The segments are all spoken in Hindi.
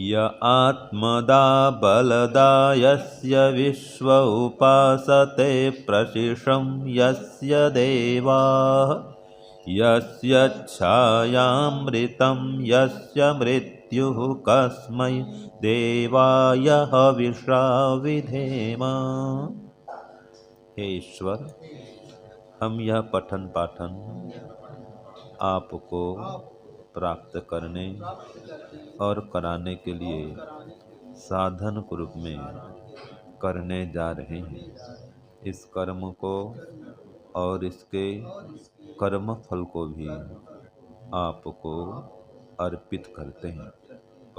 य आत्मदा बलदा यस्य विश्व उपासते प्रशिशं यस्य देवाः यस्य छायामृतं यस्य मृत्युः कस्मै देवाय हविषा विधेम। हे ईश्वर, हम यह पठन पाठन आपको प्राप्त करने और कराने के लिए साधन रूप में करने जा रहे हैं। इस कर्म को और इसके कर्म फल को भी आपको अर्पित करते हैं।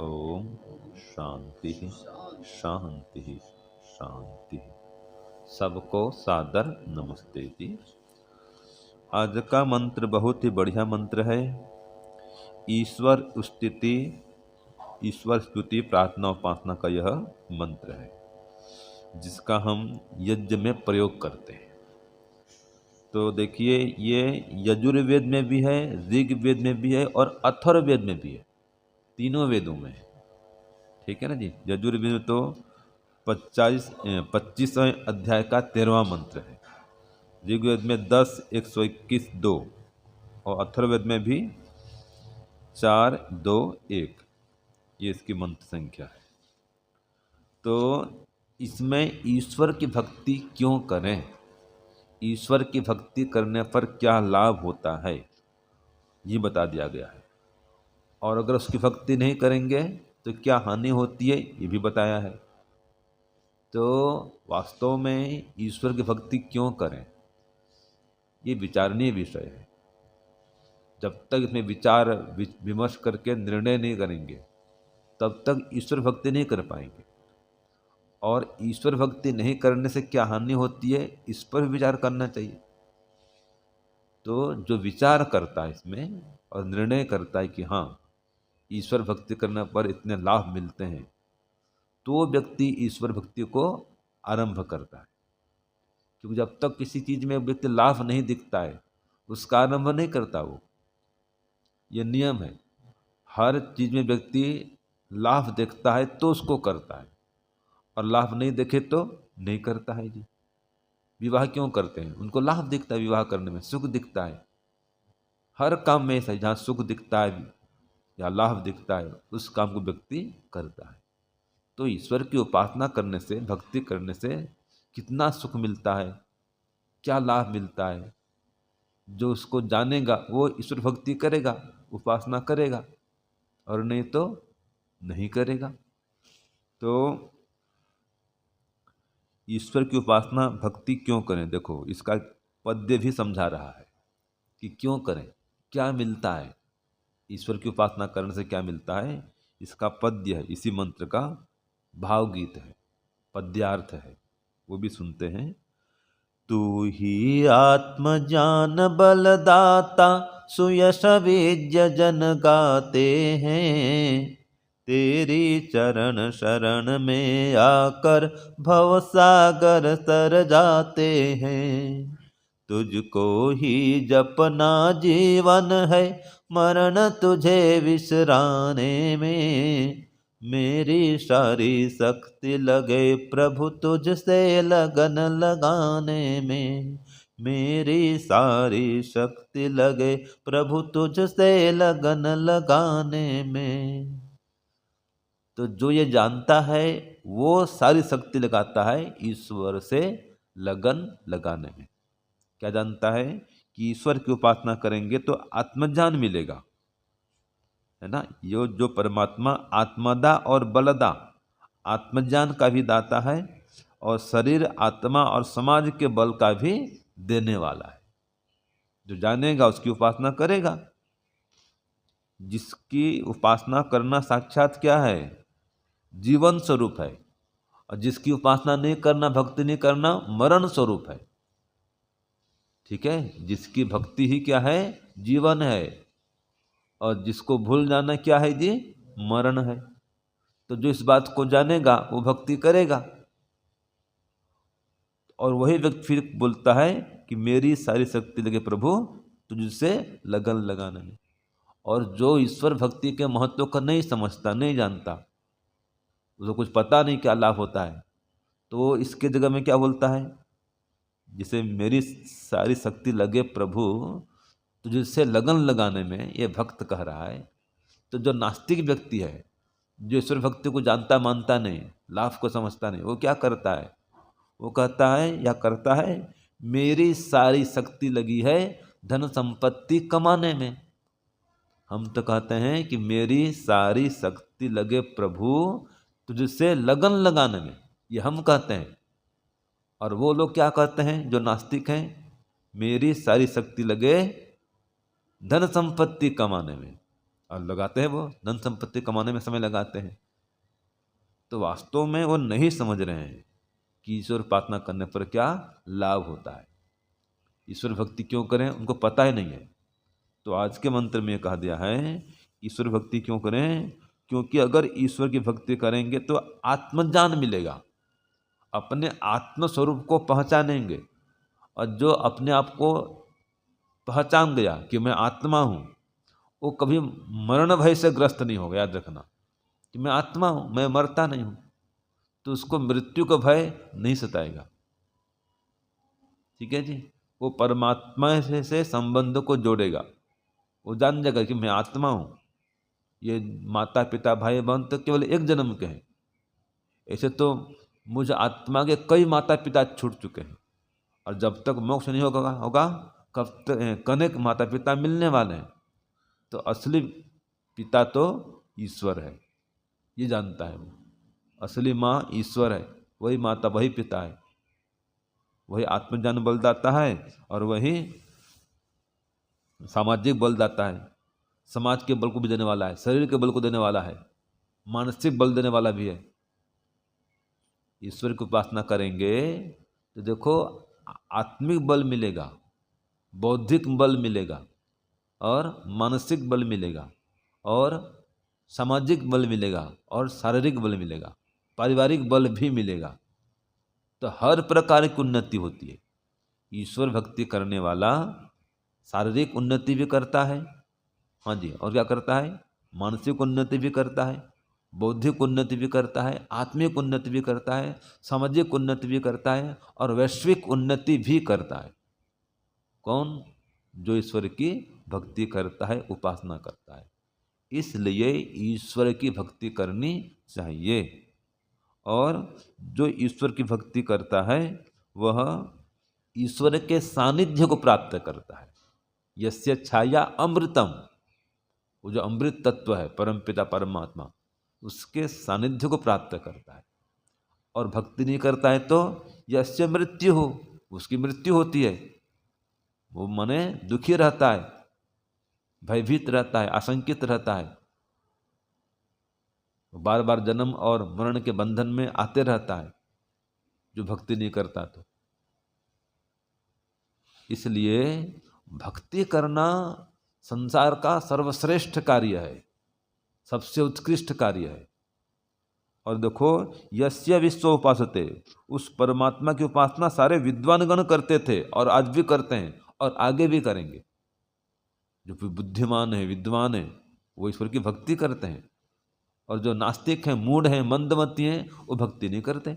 ओम शांति शांति शांति। सबको सादर नमस्ते जी। आज का मंत्र बहुत ही बढ़िया मंत्र है। ईश्वर स्तुति प्रार्थना उपासना का यह मंत्र है, जिसका हम यज्ञ में प्रयोग करते हैं। तो देखिए, ये यजुर्वेद में भी है, ऋग्वेद में भी है और अथर्ववेद में भी है। तीनों वेदों में है। ठीक है ना जी। यजुर्वेद में तो 25वें अध्याय का 13वां मंत्र है। ऋग्वेद में 10, 121, 2 और अथर्ववेद में भी 4, 2, 1 ये इसकी मंत्र संख्या है। तो इसमें ईश्वर की भक्ति क्यों करें, ईश्वर की भक्ति करने पर क्या लाभ होता है, ये बता दिया गया है। और अगर उसकी भक्ति नहीं करेंगे तो क्या हानि होती है, ये भी बताया है। तो वास्तव में ईश्वर की भक्ति क्यों करें, ये विचारणीय विषय है। जब तक इसमें विचार विमर्श करके निर्णय नहीं करेंगे, तब तक ईश्वर भक्ति नहीं कर पाएंगे। और ईश्वर भक्ति नहीं करने से क्या हानि होती है, इस पर विचार करना चाहिए। तो जो विचार करता है इसमें और निर्णय करता है कि हाँ, ईश्वर भक्ति करने पर इतने लाभ मिलते हैं, तो व्यक्ति ईश्वर भक्ति को आरंभ करता है। क्योंकि जब तक किसी चीज में व्यक्ति लाभ नहीं दिखता है, उसका आरंभ नहीं करता वो। ये नियम है। हर चीज में व्यक्ति लाभ देखता है तो उसको करता है, और लाभ नहीं देखे तो नहीं करता है जी। विवाह क्यों करते हैं, उनको लाभ दिखता है, विवाह करने में सुख दिखता है। हर काम में ऐसा, जहाँ सुख दिखता है या लाभ दिखता है, उस काम को व्यक्ति करता है। तो ईश्वर की उपासना करने से, भक्ति करने से कितना सुख मिलता है, क्या लाभ मिलता है, जो उसको जानेगा वो ईश्वर भक्ति करेगा, उपासना करेगा, और नहीं तो नहीं करेगा। तो ईश्वर की उपासना भक्ति क्यों करें, देखो इसका पद्य भी समझा रहा है कि क्यों करें, क्या मिलता है, ईश्वर की उपासना करने से क्या मिलता है। इसका पद्य है, इसी मंत्र का भावगीत है, पद्यार्थ है, वो भी सुनते हैं। तू ही आत्मज्ञान बलदाता सुयश विद्य जन गाते हैं, तेरी चरण शरण में आकर भव सागर तर जाते हैं। तुझको ही जपना जीवन है, मरण तुझे विसराने में, मेरी सारी शक्ति लगे प्रभु तुझसे लगन लगाने में, मेरी सारी शक्ति लगे प्रभु तुझसे लगन लगाने में। तो जो ये जानता है वो सारी शक्ति लगाता है ईश्वर से लगन लगाने में। क्या जानता है कि ईश्वर की उपासना करेंगे तो आत्मज्ञान मिलेगा, है ना। यो जो परमात्मा आत्मदा और बलदा, आत्मज्ञान का भी दाता है और शरीर, आत्मा और समाज के बल का भी देने वाला है। जो जानेगा उसकी उपासना करेगा। जिसकी उपासना करना साक्षात क्या है, जीवन स्वरूप है। और जिसकी उपासना नहीं करना, भक्ति नहीं करना, मरण स्वरूप है। ठीक है। जिसकी भक्ति ही क्या है, जीवन है, और जिसको भूल जाना क्या है जी, मरण है। तो जो इस बात को जानेगा वो भक्ति करेगा। और वही व्यक्ति फिर बोलता है कि मेरी सारी शक्ति लगे प्रभु तुझसे लगन लगाने में। और जो ईश्वर भक्ति के महत्व को नहीं समझता, नहीं जानता, उसको कुछ पता नहीं क्या लाभ होता है, तो इसके जगह में क्या बोलता है, जिसे मेरी सारी शक्ति लगे प्रभु, तो जिससे लगन लगाने में ये भक्त कह रहा है। तो जो नास्तिक व्यक्ति है, जो ईश्वर भक्ति को जानता मानता नहीं, लाभ को समझता नहीं, वो क्या करता है, वो कहता है या करता है, मेरी सारी शक्ति लगी है धन संपत्ति कमाने में। हम तो कहते हैं कि मेरी सारी शक्ति लगे प्रभु तुझसे लगन लगाने में, ये हम कहते हैं। और वो लोग क्या कहते हैं जो नास्तिक हैं, मेरी सारी शक्ति लगे धन संपत्ति कमाने में, और लगाते हैं वो धन संपत्ति कमाने में समय लगाते हैं। तो वास्तव में वो नहीं समझ रहे हैं कि ईश्वर प्रार्थना करने पर क्या लाभ होता है, ईश्वर भक्ति क्यों करें, उनको पता ही नहीं है। तो आज के मंत्र में कहा दिया है ईश्वर भक्ति क्यों करें, क्योंकि अगर ईश्वर की भक्ति करेंगे तो आत्मज्ञान मिलेगा, अपने आत्म स्वरूप को पहचानेंगे। और जो अपने आप को पहचान गया कि मैं आत्मा हूँ, वो कभी मरण भय से ग्रस्त नहीं होगा। याद रखना कि मैं आत्मा हूँ, मैं मरता नहीं हूँ, तो उसको मृत्यु का भय नहीं सताएगा। ठीक है जी, वो परमात्मा से संबंध को जोड़ेगा। वो जान जाएगा कि मैं आत्मा हूँ, ये माता पिता भाई बहन तो केवल एक जन्म के हैं, ऐसे तो मुझ आत्मा के कई माता पिता छूट चुके हैं, और जब तक मोक्ष नहीं होगा कब तक अनेक माता पिता मिलने वाले हैं। तो असली पिता तो ईश्वर है, ये जानता है वो। असली माँ ईश्वर है, वही माता वही पिता है, वही आत्मज्ञान बलदाता है और वही सामाजिक बलदाता है। समाज के बल को भी देने वाला है, शरीर के बल को देने वाला है, मानसिक बल देने वाला भी है। ईश्वर की उपासना करेंगे तो देखो आत्मिक बल मिलेगा, बौद्धिक बल मिलेगा, और मानसिक बल मिलेगा, और सामाजिक बल मिलेगा, और शारीरिक बल मिलेगा, पारिवारिक बल भी मिलेगा। तो हर प्रकार की उन्नति होती है। ईश्वर भक्ति करने वाला शारीरिक उन्नति भी करता है, हाँ जी, और क्या करता है, मानसिक उन्नति भी करता है, बौद्धिक उन्नति भी करता है, आत्मिक उन्नति भी करता है, सामाजिक उन्नति भी करता है, और वैश्विक उन्नति भी करता है। कौन? जो ईश्वर की भक्ति करता है, उपासना करता है। इसलिए ईश्वर की भक्ति करनी चाहिए। और जो ईश्वर की भक्ति करता है वह ईश्वर के सानिध्य को प्राप्त करता है। यस्य छाया अमृतम, वो जो अमृत तत्व है परमपिता परमात्मा, उसके सानिध्य को प्राप्त करता है। और भक्ति नहीं करता है तो यस्य मृत्यु हो, उसकी मृत्यु होती है। वो मने दुखी रहता है, भयभीत रहता है, आशंकित रहता है, बार बार जन्म और मरण के बंधन में आते रहता है जो भक्ति नहीं करता। तो इसलिए भक्ति करना संसार का सर्वश्रेष्ठ कार्य है, सबसे उत्कृष्ट कार्य है। और देखो यस्य विश्व उपासते, उस परमात्मा की उपासना सारे विद्वान गण करते थे और आज भी करते हैं और आगे भी करेंगे। जो बुद्धिमान है, विद्वान है, वो ईश्वर की भक्ति करते हैं। और जो नास्तिक हैं, मूढ़ हैं, मंदमती हैं, वो भक्ति नहीं करते।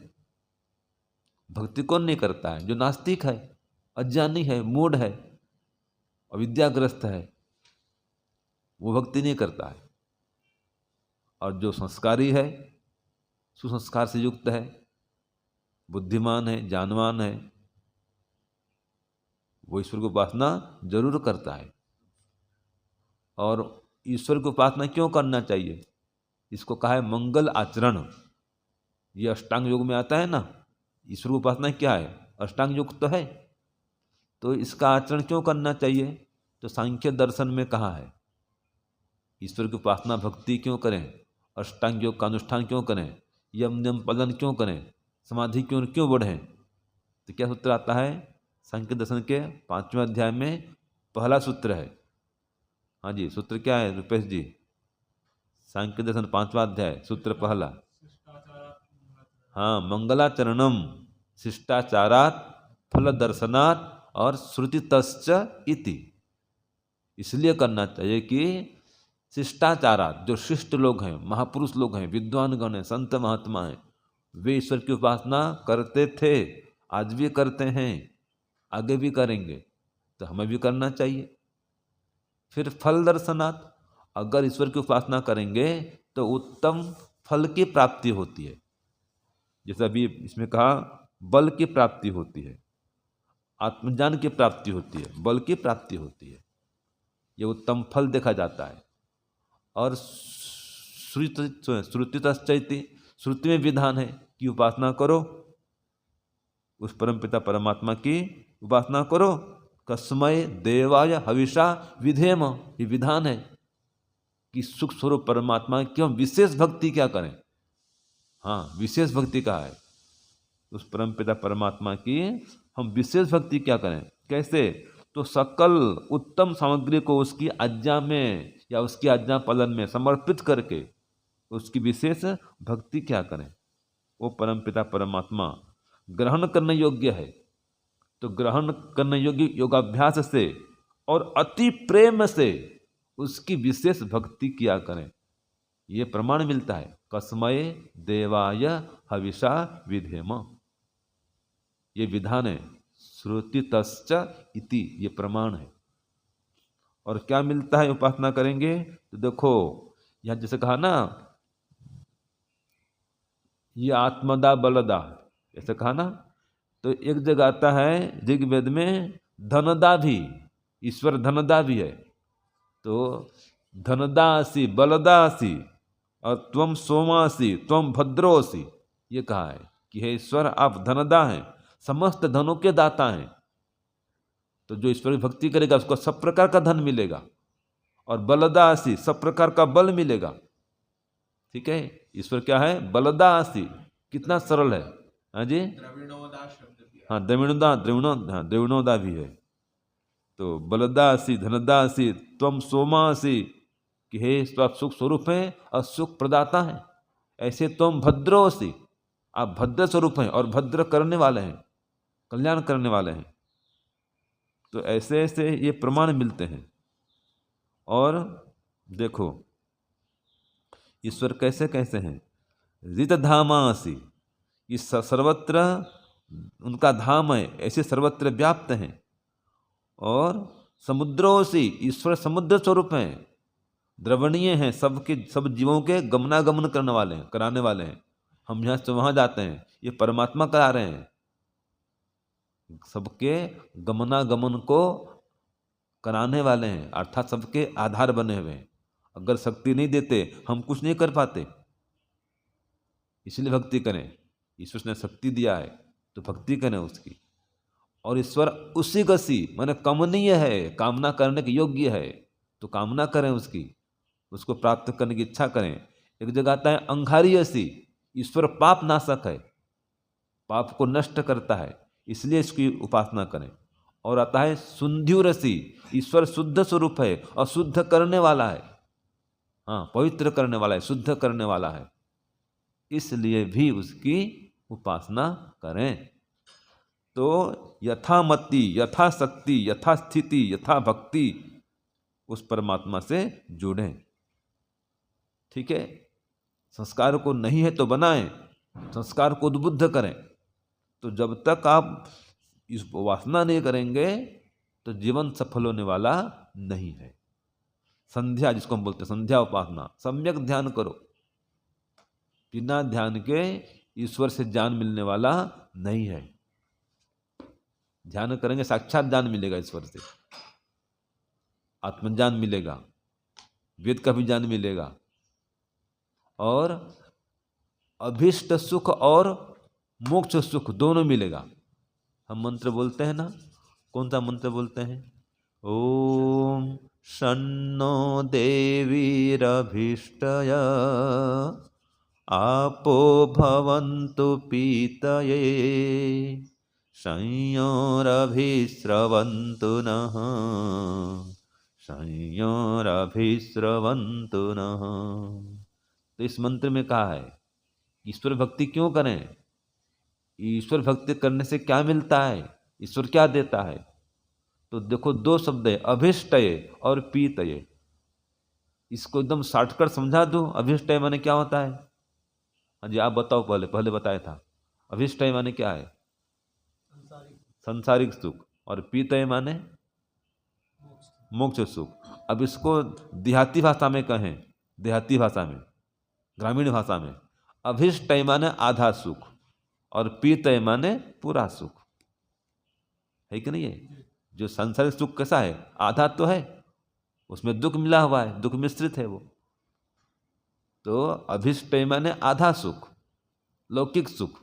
भक्ति कौन नहीं करता है? जो नास्तिक है, अज्ञानी है, मूढ़ है, अविद्याग्रस्त है, वो भक्ति नहीं करता है। और जो संस्कारी है, सुसंस्कार से युक्त है, बुद्धिमान है, जानवान है, वो ईश्वर की उपासना जरूर करता है। और ईश्वर की उपासना क्यों करना चाहिए? इसको कहा है मंगल आचरण। ये अष्टांग योग में आता है ना। ईश्वर की उपासना क्या है? अष्टांग योग तो है। तो इसका आचरण क्यों करना चाहिए? तो सांख्य दर्शन में कहा है ईश्वर की उपासना भक्ति क्यों करें, अष्टांग योग का अनुष्ठान क्यों करें, यम नियम पालन क्यों करें, समाधि क्यों बढ़ें। तो क्या सूत्र आता है? सांख्य दर्शन के 5वें अध्याय में पहला सूत्र है। हाँ जी, सूत्र क्या है रुपेश जी? सांख्य दर्शन 5वां अध्याय सूत्र पहला, हाँ, मंगलाचरणम शिष्टाचारात फल दर्शनात् और श्रुति तश्च इति। इसलिए करना चाहिए कि शिष्टाचारा, जो शिष्ट लोग हैं, महापुरुष लोग हैं, विद्वान गण हैं, संत महात्मा हैं, वे ईश्वर की उपासना करते थे, आज भी करते हैं, आगे भी करेंगे, तो हमें भी करना चाहिए। फिर फल दर्शनात्, अगर ईश्वर की उपासना करेंगे तो उत्तम फल की प्राप्ति होती है। जैसे अभी इसमें कहा, बल की प्राप्ति होती है, आत्मज्ञान की प्राप्ति होती है, बल की प्राप्ति होती है, ये उत्तम फल देखा जाता है। और श्रुतितश्चैति, श्रुति में विधान है कि उपासना करो, उस परमपिता परमात्मा की उपासना करो। कस्मय देवाय हविषा विधेम, ये विधान है कि सुख स्वरूप परमात्मा की हम विशेष भक्ति क्या करें। हाँ, विशेष भक्ति का है, उस परमपिता परमात्मा की हम विशेष भक्ति क्या करें, कैसे? तो सकल उत्तम सामग्री को उसकी आज्ञा में या उसकी आज्ञा पालन में समर्पित करके उसकी विशेष भक्ति क्या करें। वो परमपिता परमात्मा ग्रहण करने योग्य है, तो ग्रहण करने योग्य योगाभ्यास से और अति प्रेम से उसकी विशेष भक्ति किया करें, ये प्रमाण मिलता है। कस्मय देवाय हविषा विधेम, ये विधान है। श्रुतितश्च इति, ये प्रमाण है। और क्या मिलता है उपासना करेंगे? तो देखो यहां जैसे कहा ना, ये आत्मदा बलदा, ऐसे कहा ना, तो एक जगह आता है ऋग्वेद में धनदा भी, ईश्वर धनदा भी है। तो धनदासी बलदासी और त्वम सोमासी त्वम भद्रोसी, ये कहा है कि हे ईश्वर आप धनदा हैं, समस्त धनों के दाता हैं। तो जो ईश्वर की भक्ति करेगा उसको सब प्रकार का धन मिलेगा, और बलदासी सब प्रकार का बल मिलेगा। ठीक है, ईश्वर क्या है? बलदासी, कितना सरल है। हाँ जी, हाँ द्रविणोदा भी है। तो बलदासी धनदासी त्वम सोमासी, कि हे आप सुख स्वरूप हैं और सुख प्रदाता हैं। ऐसे तुम भद्रोसी, आप भद्र स्वरूप हैं और भद्र करने वाले हैं, कल्याण करने वाले हैं। तो ऐसे ऐसे ये प्रमाण मिलते हैं। और देखो ईश्वर कैसे कैसे हैं। ऋतधामासी, ये सर्वत्र उनका धाम है, ऐसे सर्वत्र व्याप्त हैं। और समुद्रोसी, ईश्वर समुद्र स्वरूप हैं, द्रवणीय हैं, सबके सब जीवों के गमनागमन करने वाले हैं, कराने वाले हैं। हम यहाँ से वहाँ जाते हैं, ये परमात्मा करा रहे हैं, सबके गमनागमन को कराने वाले हैं, अर्थात सबके आधार बने हुए हैं। अगर शक्ति नहीं देते हम कुछ नहीं कर पाते, इसलिए भक्ति करें। ईश्वर ने शक्ति दिया है तो भक्ति करें उसकी। और ईश्वर उसी गसी माने कमनीय है, कामना करने के योग्य है, तो कामना करें उसकी, उसको प्राप्त करने की इच्छा करें। एक जगह आता है अंगारियसी, ईश्वर पाप नाशक है, पाप को नष्ट करता है, इसलिए इसकी उपासना करें। और आता है सुंध्युरसी, ईश्वर शुद्ध स्वरूप है और शुद्ध करने वाला है, हाँ पवित्र करने वाला है, शुद्ध करने वाला है, इसलिए भी उसकी उपासना करें। तो यथामति, यथाशक्ति, यथास्थिति, यथा भक्ति उस परमात्मा से जुड़ें। ठीक है, संस्कार को नहीं है तो बनाएं, संस्कार को उद्बुद्ध करें। तो जब तक आप इस उपासना नहीं करेंगे तो जीवन सफल होने वाला नहीं है। संध्या जिसको हम बोलते हैं, संध्या उपासना, सम्यक ध्यान करो। बिना ध्यान के ईश्वर से ज्ञान मिलने वाला नहीं है। ध्यान करेंगे साक्षात ज्ञान मिलेगा, ईश्वर से आत्मज्ञान मिलेगा, वेद का भी ज्ञान मिलेगा, और अभीष्ट सुख और मोक्ष सुख दोनों मिलेगा। हम मंत्र बोलते हैं ना, कौन सा मंत्र बोलते हैं? ओम शन्नो देवीरभीष्टय आपो भवन्तु पीतये संयोरभिस्रवन्तु नः संयोरभिस्रवन्तु नः। तो इस मंत्र में कहा है ईश्वर भक्ति क्यों करें, ईश्वर भक्ति करने से क्या मिलता है, ईश्वर क्या देता है। तो देखो दो शब्द है, अभिष्टये और पीतये। इसको एकदम शॉर्टकट समझा दूँ, अभिष्ट माने क्या होता है? हाँ जी, आप बताओ, पहले बताया था। अभिष्ट माने क्या है? संसारिक सुख। और पीतय माने मोक्ष सुख। अब इसको देहाती भाषा में कहें, देहाती भाषा में, ग्रामीण भाषा में, अभिष्ट माने आधा सुख और पीतय माने पूरा सुख, है कि नहीं है? जो सांसारिक सुख कैसा है? आधा तो है, उसमें दुख मिला हुआ है, दुख मिश्रित है वो। तो अभिष्ट माने आधा सुख, लौकिक सुख,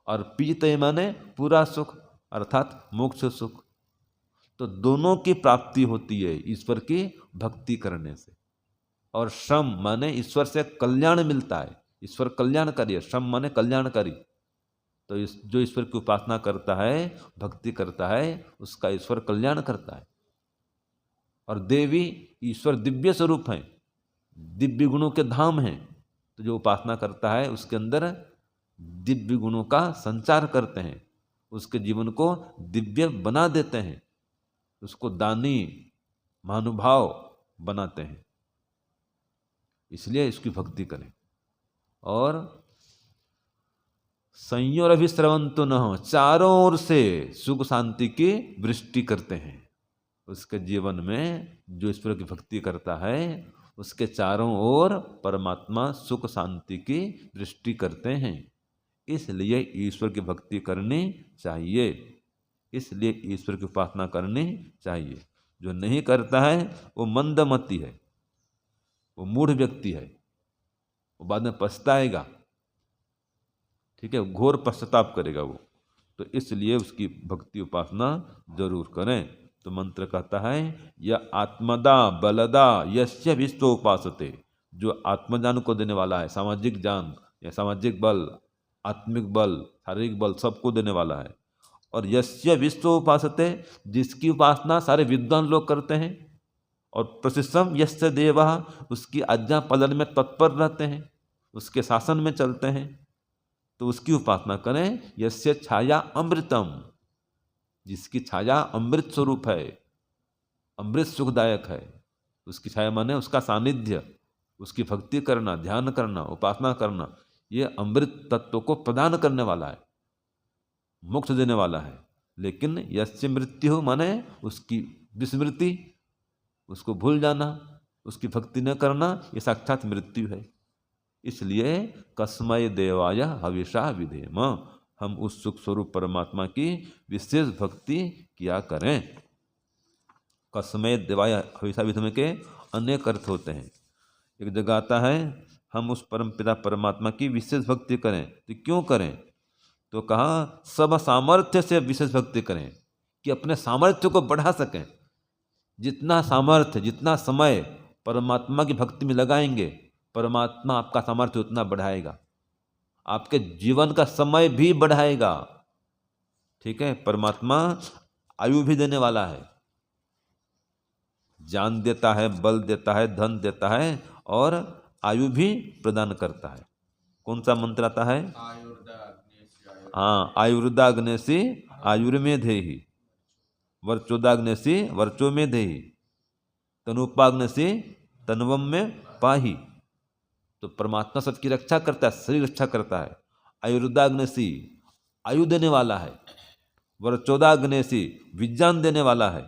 और पीतय माने पूरा सुख अर्थात मोक्ष सुख। तो दोनों की प्राप्ति होती है ईश्वर की भक्ति करने से। और श्रम माने ईश्वर से कल्याण मिलता है, ईश्वर कल्याणकारी है, श्रम माने कल्याणकारी। तो जो ईश्वर की उपासना करता है, भक्ति करता है, उसका ईश्वर कल्याण करता है। और देवी ईश्वर दिव्य स्वरूप हैं, दिव्य गुणों के धाम हैं। तो जो उपासना करता है उसके अंदर दिव्य गुणों का संचार करते हैं, उसके जीवन को दिव्य बना देते हैं, उसको दानी महानुभाव बनाते हैं। इसलिए इसकी भक्ति करें। और संयोर अभिस्रवंतु न हो, चारों ओर से सुख शांति की वृष्टि करते हैं। उसके जीवन में जो ईश्वर की भक्ति करता है उसके चारों ओर परमात्मा सुख शांति की वृष्टि करते हैं। इसलिए ईश्वर की भक्ति करनी चाहिए, इसलिए ईश्वर की उपासना करनी चाहिए। जो नहीं करता है वो मंदमती है, वो मूढ़ व्यक्ति है, वो बाद में पछताएगा, ठीक है, घोर पश्चाताप करेगा वो। तो इसलिए उसकी भक्ति उपासना जरूर करें। तो मंत्र कहता है यह आत्मदा बलदा यस्य विश्व उपासते, जो आत्मज्ञान को देने वाला है, सामाजिक ज्ञान या सामाजिक बल, आत्मिक बल, शारीरिक बल सबको देने वाला है। और यस्य विश्व उपासते, जिसकी उपासना सारे विद्वान लोग करते हैं। और प्रशिष्टम यस्य देवा, उसकी आज्ञा पालन में तत्पर रहते हैं, उसके शासन में चलते हैं। तो उसकी उपासना करें। यस्य छाया अमृतम, जिसकी छाया अमृत स्वरूप है, अमृत सुखदायक है। उसकी छाया माने उसका सानिध्य, उसकी भक्ति करना, ध्यान करना, उपासना करना, ये अमृत तत्व को प्रदान करने वाला है, मोक्ष देने वाला है। लेकिन यस्य मृत्यु माने उसकी विस्मृति, उसको भूल जाना, उसकी भक्ति न करना, ये साक्षात मृत्यु है। इसलिए कस्मय देवाय हविषा विधेम, हम उस सुख स्वरूप परमात्मा की विशेष भक्ति किया करें। कस्मय देवाय हविषा विधेम के अनेक अर्थ होते हैं। एक जगह आता है हम उस परम पिता परमात्मा की विशेष भक्ति करें। तो क्यों करें? तो कहा सब सामर्थ्य से विशेष भक्ति करें, कि अपने सामर्थ्य को बढ़ा सकें। जितना सामर्थ्य, जितना समय परमात्मा की भक्ति में लगाएंगे, परमात्मा आपका सामर्थ्य उतना बढ़ाएगा, आपके जीवन का समय भी बढ़ाएगा। ठीक है, परमात्मा आयु भी देने वाला है, जान देता है, बल देता है, धन देता है, और आयु भी प्रदान करता है। कौन सा मंत्र आता है? हाँ, आयुर्दाग्नेसी आयुर्मेधेहि, वर्चोदाग्नेसी वर्चो में देहि, तनुपाग्नेसी तनुवम में पाही। तो परमात्मा सबकी रक्षा करता है, शरीर रक्षा करता है। आयुर्दाग्नेसी आयु देने वाला है, वर्चोदाग्नेसी विज्ञान देने वाला है।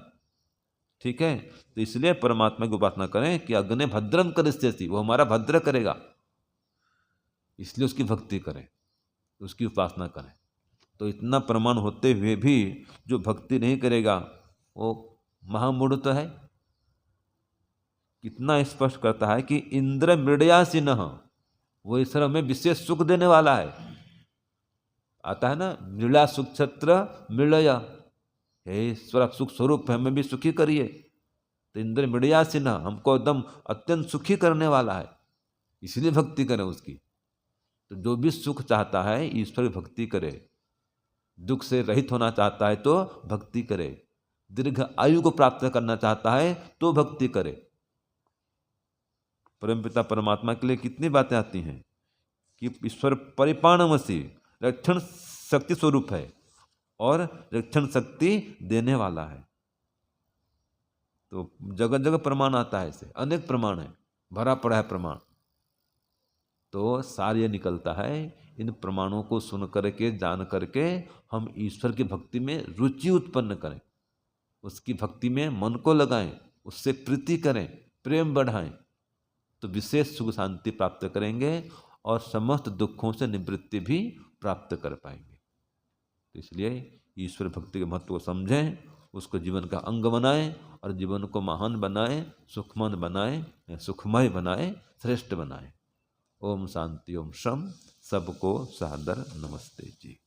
ठीक है, तो इसलिए परमात्मा की उपासना करें कि अग्नि भद्रम करिष्यति, वो हमारा भद्र करेगा, इसलिए उसकी भक्ति करें, उसकी उपासना करें। तो इतना प्रमाण होते हुए भी जो भक्ति नहीं करेगा वो महामूढ़ तो है। कितना स्पष्ट करता है कि इंद्र मृडयासिनः, वो ईश्वर में विशेष सुख देने वाला है। आता है ना, मृला सुख छत्र मृलय, हे ईश्वर सुख स्वरूप है, हमें भी सुखी करिए। तो इंद्र मृडयासिनः, हमको एकदम अत्यंत सुखी करने वाला है, इसलिए भक्ति करें उसकी। तो जो भी सुख चाहता है ईश्वर की भक्ति करे, दुख से रहित होना चाहता है तो भक्ति करे, दीर्घ आयु को प्राप्त करना चाहता है तो भक्ति करे। परमपिता परमात्मा के लिए कितनी बातें आती हैं कि ईश्वर परिपाणमसि, रक्षण शक्ति स्वरूप है और रक्षण शक्ति देने वाला है। तो जगह जगह प्रमाण आता है, ऐसे अनेक प्रमाण है। भरा पड़ा है प्रमाण। तो सार ये निकलता है, इन प्रमाणों को सुन करके जान करके हम ईश्वर की भक्ति में रुचि उत्पन्न करें, उसकी भक्ति में मन को लगाएं, उससे प्रीति करें, प्रेम बढ़ाएं, तो विशेष सुख शांति प्राप्त करेंगे और समस्त दुखों से निवृत्ति भी प्राप्त कर पाएंगे। तो इसलिए ईश्वर भक्ति के महत्व को समझें, उसको जीवन का अंग बनाएं और जीवन को महान बनाएं, सुखमय बनाएं, सुखमय बनाएं, श्रेष्ठ बनाएं। ओम शांति, ओम शम। सबको सादर नमस्ते जी।